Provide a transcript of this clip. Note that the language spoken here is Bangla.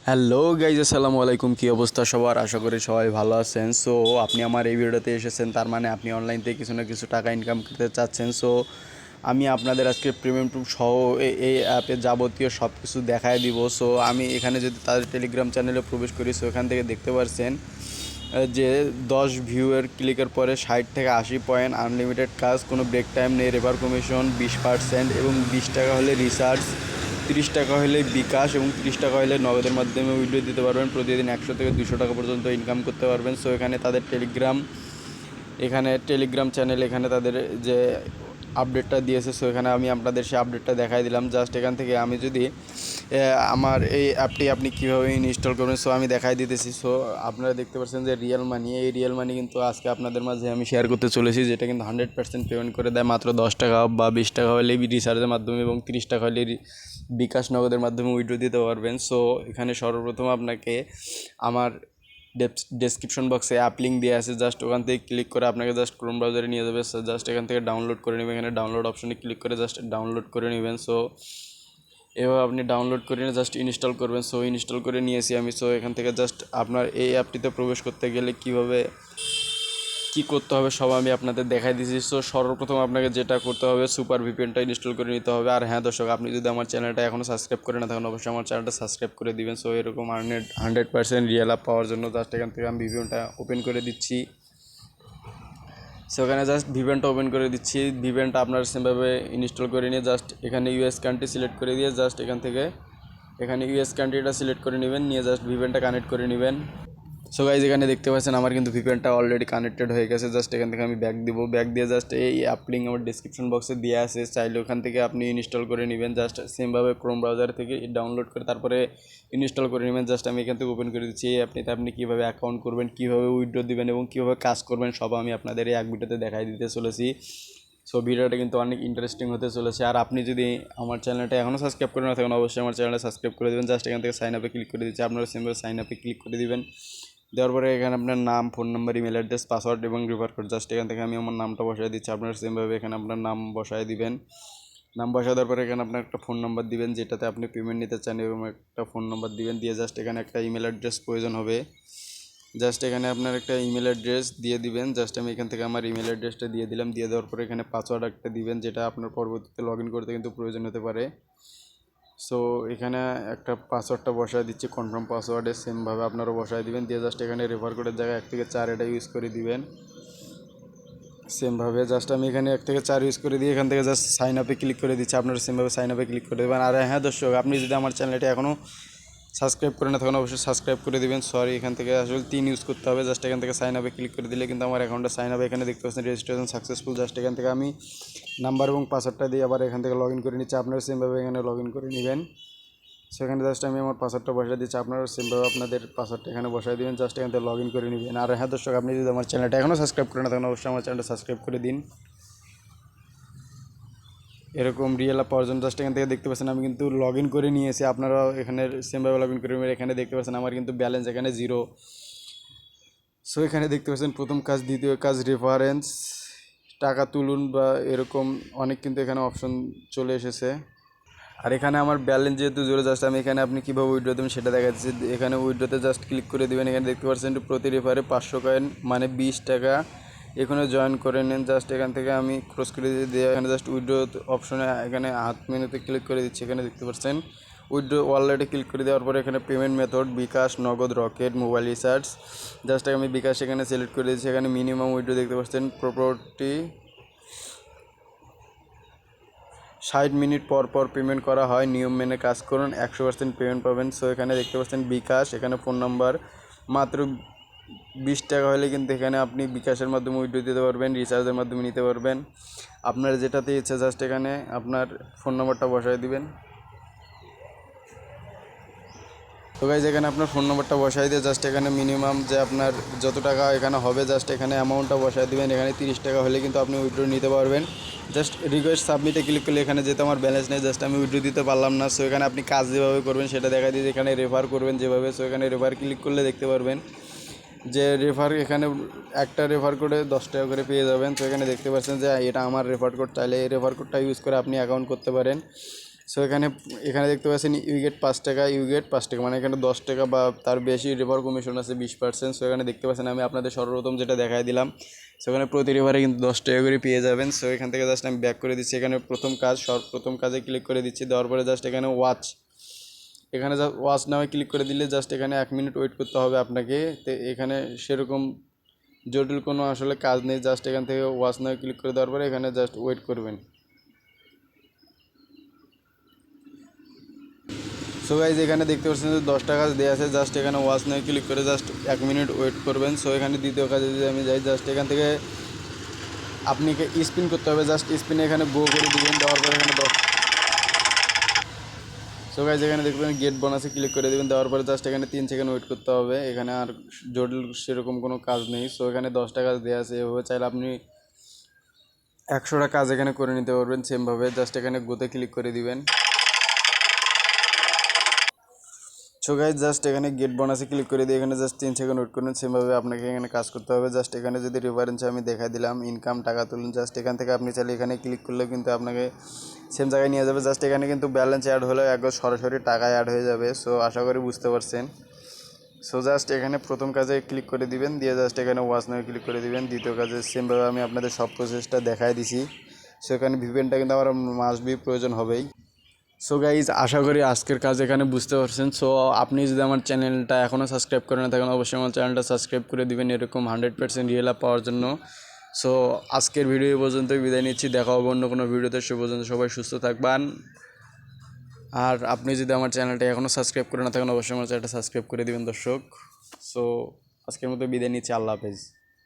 হ্যালো গাইজ, আসসালামু আলাইকুম। কী অবস্থা সবার? আশা করি সবাই ভালো আছেন। সো আপনি আমার এই ভিডিওতে এসেছেন, তার মানে আপনি অনলাইন থেকে কিছু না কিছু টাকা ইনকাম করতে চাচ্ছেন। সো আমি আপনাদের আজকে প্রিমিয়াম টুল সহ এই অ্যাপে যাবতীয় সব কিছু দেখায় দিব। সো আমি এখানে যদি তাদের টেলিগ্রাম চ্যানেলে প্রবেশ করি, সো এখান থেকে দেখতে পাচ্ছেন যে 10 ভিউয়ের ক্লিকের পরে 60 থেকে 80 পয়েন্ট, আনলিমিটেড কাজ, কোনো ব্রেক টাইম নেই, রেফার কমিশন 20% এবং 20 টাকা হলে রিসার্চ, 30 টাকা হলে বিকাশ এবং 30 টাকা হলে নগদের মাধ্যমে উইথড্র দিতে পারবেন। প্রতিদিন 100 থেকে 200 টাকা পর্যন্ত ইনকাম করতে পারবেন। সো এখানে তাদের টেলিগ্রাম চ্যানেল, এখানে তাদের যে আপডেটটা দিয়েছে, সো এখানে আমি আপনাদের সেই আপডেটটা দেখাই দিলাম। জাস্ট এখান থেকে আমি যদি আমার এই অ্যাপটি আপনি কীভাবে ইনস্টল করবেন, সো আমি দেখাই দিতেছি। সো আপনারা দেখতে পাচ্ছেন যে রিয়েল মানি কিন্তু আজকে আপনাদের মাঝে আমি শেয়ার করতে চলেছি, যেটা কিন্তু 100% পেমেন্ট করে দেয় মাত্র 10 টাকা বা 20 টাকা হলে রিচার্জের মাধ্যমে এবং 30 টাকা হলে বিকাশ নগদের মাধ্যমে উইথড্র দিতে পারবেন। সো এখানে সর্বপ্রথম আপনাকে আমার ডেসক্রিপশন বক্সে অ্যাপ লিঙ্ক দেওয়া আছে, জাস্ট ওখান থেকে ক্লিক করে আপনাকে জাস্ট ক্রোম ব্রাউজারে নিয়ে যাবে। সো জাস্ট এখান থেকে ডাউনলোড করে নেবেন, এখানে ডাউনলোড অপশনে ক্লিক করে জাস্ট ডাউনলোড করে নেবেন। সো এভাবে আপনি ডাউনলোড করে নিয়ে জাস্ট ইনস্টল করবেন। সো ইনস্টল করে নিয়েছি আমি। সো এখান থেকে জাস্ট আপনার এই অ্যাপটিতে প্রবেশ করতে গেলে কীভাবে কী করতে হবে সব আমি আপনাদের দেখাই দিয়েছি। সো সর্বপ্রথম আপনাকে যেটা করতে হবে, সুপার ভিপিএনটা ইনস্টল করে নিতে হবে। আর হ্যাঁ দর্শক, আপনি যদি আমার চ্যানেলটা এখনও সাবস্ক্রাইব করে না থাকেন, অবশ্যই আমার চ্যানেলটা সাবস্ক্রাইব করে দিবেন। সো এরকম 100% রিয়েল অ্যাপ পাওয়ার জন্য জাস্ট এখান থেকে আমি ভিপিএনটা ওপেন করে দিচ্ছি। সো এখানে জাস্ট ভিপিএনটা ওপেন করে দিচ্ছি। ভিপিএনটা আপনার সেমভাবে ইনস্টল করে নিয়ে জাস্ট এখানে ইউএস কান্ট্রি সিলেক্ট করে দিয়ে জাস্ট এখানে ইউএস কান্ট্রিটা সিলেক্ট করে নেবেন, নিয়ে জাস্ট ভিপিএনটা কানেক্ট করে নেবেন। সো গাইজ, এখানে দেখতে পাচ্ছেন আমার কিন্তু ভিপিএনটা অলরেডি কানেক্টেড হয়ে গেছে। জাস্ট এখান থেকে আমি ব্যাক দিয়ে জাস্ট এই অ্যাপ লিঙ্ক আমার ডিসক্রিপশন বক্সে দেওয়া আছে, চাইলে ওখান থেকে আপনি ইনস্টল করে নেবেন। জাস্ট সেমভাবে ক্রোম ব্রাউজার থেকে ডাউনলোড করে তারপরে ইনস্টল করে নেবেন। জাস্ট আমি এখান থেকে ওপেন করে দিচ্ছি। এই অ্যাপটিতে আপনি কীভাবে অ্যাকাউন্ট করবেন, কীভাবে উইথড্র দিবেন এবং কীভাবে কাজ করবেন সব আমি আপনাদের এই এক ভিডিওতে দেখাই দিতে চলেছি। সো ভিডিওটা কিন্তু অনেক ইন্টারেস্টিং হতে চলেছে। আর আপনি যদি আমার চ্যানেলটা এখনও সাবস্ক্রাইব করে না থাকেন, অবশ্যই আমার চ্যানেলটা সাবস্ক্রাইব করে দেবেন। জাস্ট এখান থেকে সাইন আপে ক্লিক করে দিচ্ছি, আপনারা সেমভাবে সাইন আপে ক্লিক করে দিবেন। দেওয়ার পরে এখানে আপনার নাম, phone number, email address, password এবং রিভার কোড, জাস্ট এখান থেকে আমি আমার নামটা বসাই দিচ্ছি। আপনারা সেমভাবে এখানে আপনার নাম বসায় দিবেন। নাম বসায় দেওয়ার পরে এখানে আপনার একটা ফোন নাম্বার দিবেন যেটাতে আপনি পেমেন্ট নিতে চান, এবং একটা ফোন নাম্বার দিবেন। দিয়ে জাস্ট এখানে একটা ইমেল অ্যাড্রেস প্রয়োজন হবে। জাস্ট এখানে আপনার একটা ইমেল অ্যাড্রেস দিয়ে দিবেন। জাস্ট আমি এখান থেকে আমার ইমেল অ্যাড্রেসটা দিয়ে দিলাম। দিয়ে দেওয়ার পরে এখানে পাসওয়ার্ড একটা দিবেন, যেটা আপনার পরবর্তীতে লগ ইন করতে কিন্তু প্রয়োজন হতে পারে। সো এখানে একটা পাসওয়ার্ডটা বসায় দিচ্ছি, কনফার্ম পাসওয়ার্ডে সেমভাবে আপনারা বসায় দিবেন। দিয়ে জাস্ট এখানে রেফার কোডের জায়গায় 1 থেকে 4 এটা ইউজ করে দিবেন। সেমভাবে জাস্ট আমি এখানে 1 থেকে 4 ইউজ করে দিয়ে এখান থেকে জাস্ট সাইন আপে ক্লিক করে দিচ্ছি। আপনারা সেমভাবে সাইন আপে ক্লিক করে দেবেন। আর হ্যাঁ দর্শক, আপনি যদি আমার চ্যানেলটি এখনও সাবস্ক্রাইব করে না তখন অবশ্যই সাবস্ক্রাইব করে দেবেন। সরি, এখান থেকে আসলে 3 ইউজ করতে হবে। জাস্ট এখান থেকে সাইন আপে ক্লিক করে দিলে কিন্তু আমার অ্যাকাউন্টে সাইন হবে। এখানে দেখতে পাচ্ছেন রেজিস্ট্রেশন সাকসেসফুল। জাস্ট এখান থেকে আমি নাম্বার এবং পাসওয়ার্ডটা দিয়ে আবার এখান থেকে লগ ইন করে নিচ্ছি। আপনারা সেমভাবে এখানে লগ ইন করে নেবেন। সেখানে জাস্ট আমি আমার পাসওয়ার্ডটা বসাই দিচ্ছি, আপনারা সেমভাবে আপনাদের পাসওয়ার্ডটা এখানে বসাই দিবেন। জাস্ট এখান থেকে লগ ইন করে নেবেন। আর হ্যাঁ দর্শক, আপনি যদি আমার চ্যানেলটা এখনও সাবস্ক্রাইব করে না তখন অবশ্যই আমার চ্যানেলটা সাবস্ক্রাইব করে দিন। এরকম রিয়েল অ্যাপ পাওয়ার জন্য জাস্ট এখান থেকে দেখতে পাচ্ছেন আমি কিন্তু লগ ইন করে নিয়েছি। আপনারাও এখানে সেমভাবে লগ ইন করে নেবেন। এখানে দেখতে পাচ্ছেন আমার কিন্তু ব্যালেন্স এখানে 0। সো এখানে দেখতে পাচ্ছেন প্রথম কাজ, দ্বিতীয় কাজ, রেফারেন্স, টাকা তুলুন বা এরকম অনেক কিন্তু এখানে অপশন চলে এসেছে। আর এখানে আমার ব্যালেন্স যেহেতু 0, জাস্ট আমি এখানে আপনি কীভাবে উইথড্র দেবেন সেটা দেখাচ্ছি। এখানে উইথড্রোতে জাস্ট ক্লিক করে দেবেন। এখানে দেখতে পাচ্ছেন প্রতি রেফারে 500 কয়েন মানে 20 টাকা। এখানে জয়েন করে নেন। জাস্ট এখান থেকে আমি ক্রস করে দিয়ে এখানে জাস্ট উইথড্রো অপশনে এখানে হাত মেনুতে ক্লিক করে দিচ্ছি। এখানে দেখতে পাচ্ছেন উইথড্রো ওয়ালেটে ক্লিক করে দেওয়ার পরে এখানে পেমেন্ট মেথড বিকাশ, নগদ, রকেট, মোবাইল রিচার্জ। জাস্ট আমি বিকাশ এখানে সিলেক্ট করে দিচ্ছি। এখানে মিনিমাম উইথড্রো দেখতে পাচ্ছেন প্রপার্টি 60 মিনিট পর পর পেমেন্ট করা হয়, নিয়ম মেনে কাজ করুন, 100% পেমেন্ট পাবেন। সো এখানে দেখতে পাচ্ছেন বিকাশ, এখানে ফোন নাম্বার, মাত্র 20 টাকা হলে কিন্তু এখানে আপনি বিকাশের মাধ্যমে উইথড্র দিতে পারবেন, রিচার্জের মাধ্যমে নিতে পারবেন। আপনার যেটাতে ইচ্ছে জাস্ট এখানে আপনার ফোন নাম্বারটা বসায় দিবেন। তো গাইজ, এখানে আপনার ফোন নাম্বারটা বসাই দিয়ে জাস্ট এখানে মিনিমাম যে আপনার যত টাকা এখানে হবে জাস্ট এখানে অ্যামাউন্টটা বসাই দিবেন। এখানে 30 টাকা হলে কিন্তু আপনি উইথড্র নিতে পারবেন। জাস্ট রিকোয়েস্ট সাবমিটে ক্লিক করলে এখানে যেহেতু আমার ব্যালেন্স নেই, জাস্ট আমি উইথড্র দিতে পারলাম না। সো এখানে আপনি কাজ যেভাবে করবেন সেটা দেখা দিয়ে এখানে রেফার করবেন যেভাবে। সো এখানে রেফার ক্লিক করলে দেখতে পারবেন যে রেফার, এখানে একটা রেফার কোডে 10 টাকা করে পেয়ে যাবেন। তো এখানে দেখতে পাচ্ছেন যে এটা আমার রেফার কোড, চাইলে এই রেফার কোডটা ইউজ করে আপনি অ্যাকাউন্ট করতে পারেন। সো এখানে এখানে দেখতে পাচ্ছেন ইউগেট 5 টাকা, ইউগেট 5 টাকা, মানে এখানে 10 টাকা বা তার বেশি রিভার কমিশন আছে 20%। সো এখানে দেখতে পাচ্ছেন আমি আপনাদের সর্বপ্রথম যেটা দেখাই দিলাম। সো এখানে প্রতি রিভারে কিন্তু 10 টাকা করে পেয়ে যাবেন। সো এখান থেকে জাস্ট আমি ব্যাক করে দিচ্ছি। এখানে প্রথম কাজে ক্লিক করে দিচ্ছি। দেওয়ার পরে জাস্ট এখানে এখানে ওয়াচ নামে ক্লিক করে দিলে জাস্ট এখানে 1 মিনিট ওয়েট করতে হবে আপনাকে। তো এখানে সেরকম জটিল কোনো আসলে কাজ নেই। জাস্ট এখান থেকে ওয়াচ নামে ক্লিক করে দেওয়ার পরে এখানে জাস্ট ওয়েট করবেন। সো গাইজ এখানে দেখতে পাচ্ছেন যে 10 টাকা দেওয়া আছে। জাস্ট এখানে ওয়াচ নামে ক্লিক করে জাস্ট 1 মিনিট ওয়েট করবেন। সো এখানে দ্বিতীয় কাজে যদি আমি যাই, জাস্ট এখান থেকে আপনাকে স্পিন করতে হবে। জাস্ট স্পিনে এখানে গো করে দিবেন। দেওয়ার পরে এখানে সো গাইজ এখানে দেখবেন গেট বোনাসে ক্লিক করে দেবেন। দেওয়ার পরে জাস্ট এখানে 3 সেকেন্ড ওয়েট করতে হবে। এখানে আর জটিল সেরকম কোনো কাজ নেই। সো এখানে 10 টাকা দেওয়া আছে। এভাবে চাইলে আপনি 100টা কাজ এখানে করে নিতে পারবেন সেমভাবে। জাস্ট এখানে গোতে ক্লিক করে দিবেন। সো গাইজ জাস্ট এখানে গেট বোনাসে ক্লিক করে দিয়ে এখানে জাস্ট 3 সেকেন্ড ওয়েট করুন। সেমভাবে আপনাকে এখানে কাজ করতে হবে। জাস্ট এখানে যদি রেফারেন্সে আমি দেখাই দিলাম ইনকাম টাকা তুলুন, জাস্ট এখান থেকে আপনি চাইলে এখানে ক্লিক করলে কিন্তু আপনাকে সেম জায়গায় নিয়ে যাবে। জাস্ট এখানে কিন্তু ব্যালেন্স অ্যাড হলে একবার সরাসরি টাকা অ্যাড হয়ে যাবে। সো আশা করি বুঝতে পারছেন। সো জাস্ট এখানে প্রথম কাজে ক্লিক করে দিবেন, দিয়ে জাস্ট এখানে ওয়াচ নামে ক্লিক করে দিবেন। দ্বিতীয় কাজে সেমভাবে আমি আপনাদের সব প্রসেসটা দেখাই দিছি। সো এখানে ভিপিএনটা কিন্তু আমার মাস্ট বি প্রয়োজন হবেই। সো গাইজ আশা করি আজকের কাজ এখানে বুঝতে পারছেন। সো আপনি যদি আমার চ্যানেলটা এখনও সাবস্ক্রাইব করে না থাকেন, অবশ্যই আমার চ্যানেলটা সাবস্ক্রাইব করে দিবেন এরকম 100% রিয়েল আপ পাওয়ার জন্য। সো আজকের ভিডিও পর্যন্তই বিদায় নিচ্ছি। দেখা হবে অন্য কোনো ভিডিওতে। সে পর্যন্ত সবাই সুস্থ থাকবেন। আর আপনি যদি আমার চ্যানেলটা এখনও সাবস্ক্রাইব করে না থাকেন, অবশ্যই আমার চ্যানেলটা সাবস্ক্রাইব করে দিবেন দর্শক। সো আজকের মতো বিদায় নিচ্ছি। আল্লাহ হাফেজ।